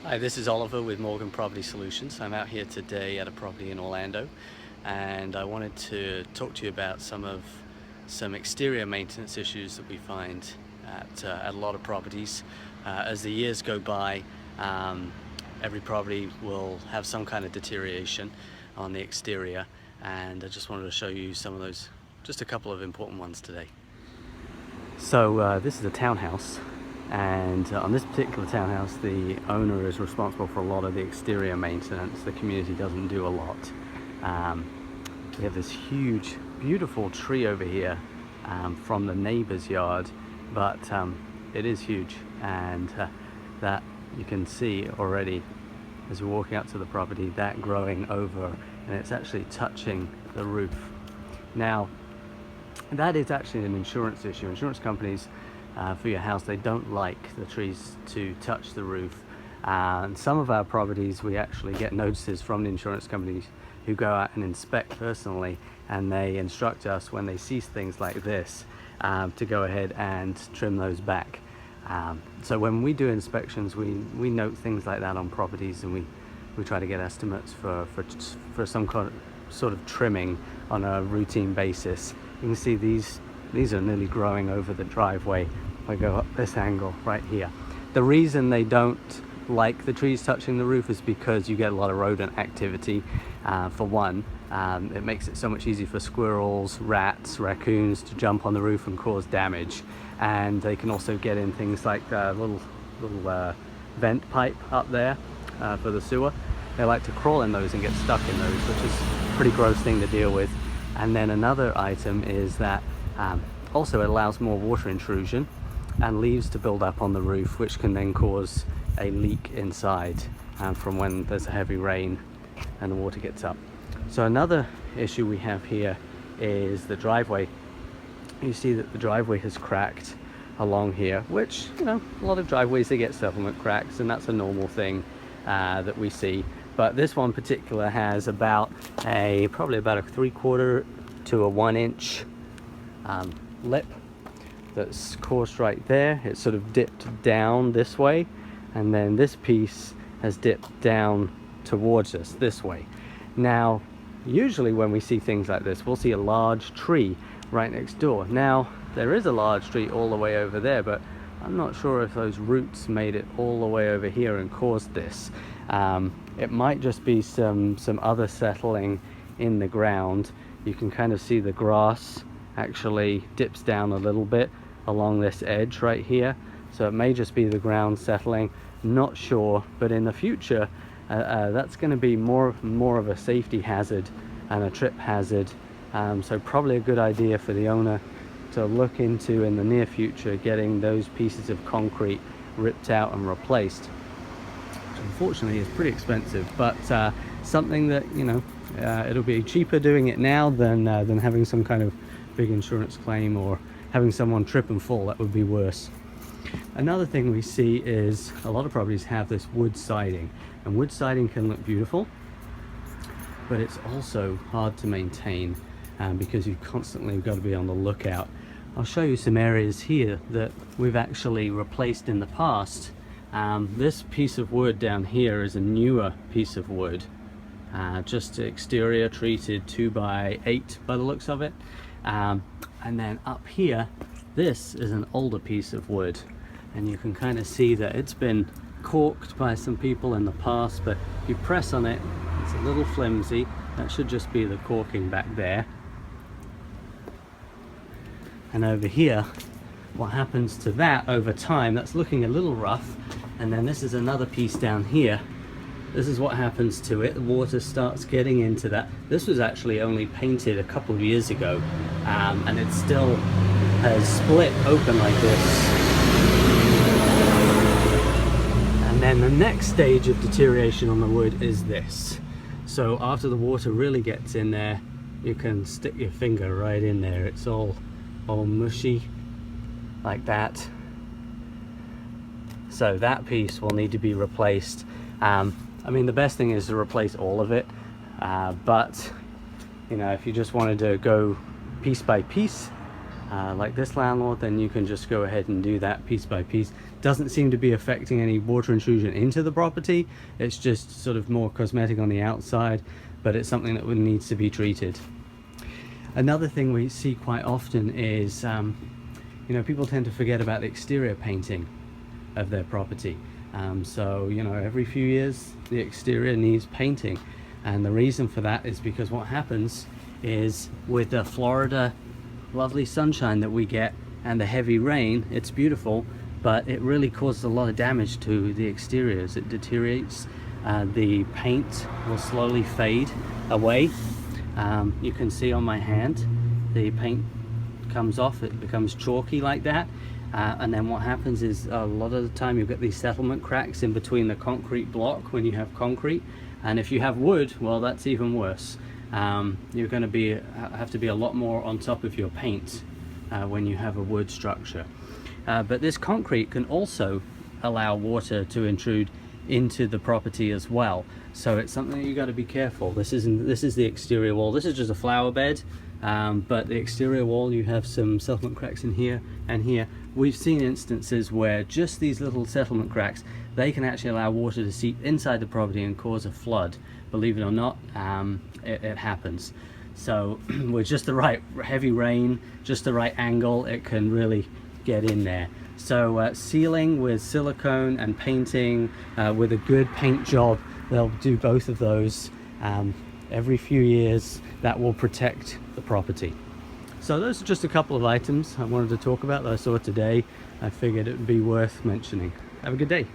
Hi, this is Oliver with Morgan Property Solutions. I'm out here today at a property in Orlando, and I wanted to talk to you about some exterior maintenance issues that we find at a lot of properties. As the years go by, every property will have some kind of deterioration on the exterior, and I just wanted to show you some of those, just a couple of important ones today. So this is a townhouse. And on this particular townhouse, the owner is responsible for a lot of the exterior maintenance. The community doesn't do a lot. We have this huge, beautiful tree over here from the neighbor's yard, but it is huge, and that you can see already as you're walking up to the property, that growing over, and it's actually touching the roof. Now, that is actually an insurance issue. Insurance companies for your house, they don't like the trees to touch the roof. And some of our properties, we actually get notices from the insurance companies who go out and inspect personally, and they instruct us when they see things like this to go ahead and trim those back. So when we do inspections, we note things like that on properties, and we try to get estimates for some kind of sort of trimming on a routine basis. You can see these are nearly growing over the driveway. If I go up this angle right here, the reason they don't like the trees touching the roof is because you get a lot of rodent activity. For one, it makes it so much easier for squirrels, rats, raccoons to jump on the roof and cause damage, and they can also get in things like the little vent pipe up there for the sewer. They like to crawl in those and get stuck in those, which is a pretty gross thing to deal with. And then another item is that also it allows more water intrusion and leaves to build up on the roof, which can then cause a leak inside from when there's a heavy rain and the water gets up. So another issue we have here is the driveway. You see that the driveway has cracked along here, which, you know, a lot of driveways, they get settlement cracks, and that's a normal thing that we see. But this one particular has probably about a 3/4 to a 1-inch lip that's caused right there. It's sort of dipped down this way, and then this piece has dipped down towards us this way. Now, usually when we see things like this, we'll see a large tree right next door. Now, there is a large tree all the way over there, but I'm not sure if those roots made it all the way over here and caused this. It might just be some other settling in the ground. You can kind of see the grass actually dips down a little bit along this edge right here, so it may just be the ground settling. Not sure, but in the future that's going to be more of a safety hazard and a trip hazard, so probably a good idea for the owner to look into in the near future getting those pieces of concrete ripped out and replaced. Unfortunately, it's pretty expensive, but something that, you know, it'll be cheaper doing it now than having some kind of big insurance claim or having someone trip and fall. That would be worse. Another thing we see is a lot of properties have this wood siding, and wood siding can look beautiful, but it's also hard to maintain because you've constantly got to be on the lookout. I'll show you some areas here that we've actually replaced in the past. This piece of wood down here is a newer piece of wood, just exterior treated 2x8 by the looks of it. And then up here, this is an older piece of wood, and you can kind of see that it's been caulked by some people in the past, but if you press on it, it's a little flimsy. That should just be the caulking back there. And over here, what happens to that over time, that's looking a little rough. And then this is another piece down here. This is what happens to it. The water starts getting into that. This was actually only painted a couple of years ago, and it still has split open like this. And then the next stage of deterioration on the wood is this. So after the water really gets in there, you can stick your finger right in there. It's all mushy like that. So that piece will need to be replaced. I mean, the best thing is to replace all of it, but you know, if you just wanted to go piece by piece, like this landlord, then you can just go ahead and do that piece by piece. Doesn't seem to be affecting any water intrusion into the property. It's just sort of more cosmetic on the outside, but it's something that needs to be treated. Another thing we see quite often is people tend to forget about the exterior painting of their property. So every few years the exterior needs painting, and the reason for that is because what happens is, with the Florida lovely sunshine that we get and the heavy rain, it's beautiful, but it really causes a lot of damage to the exteriors. It deteriorates. The paint will slowly fade away. You can see on my hand the paint comes off, it becomes chalky like that, and then what happens is, a lot of the time you'll get these settlement cracks in between the concrete block when you have concrete, and if you have wood, well, that's even worse. You're going to have to be a lot more on top of your paint when you have a wood structure. But this concrete can also allow water to intrude into the property as well, so it's something that you got to be careful. This is the exterior wall. This is just a flower bed, but the exterior wall, you have some settlement cracks in here and here. We've seen instances where just these little settlement cracks, they can actually allow water to seep inside the property and cause a flood. Believe it or not, it happens. So with just the right heavy rain, just the right angle, it can really get in there. So sealing with silicone and painting with a good paint job, they'll do both of those every few years. That will protect the property. So those are just a couple of items I wanted to talk about that I saw today. I figured it would be worth mentioning. Have a good day.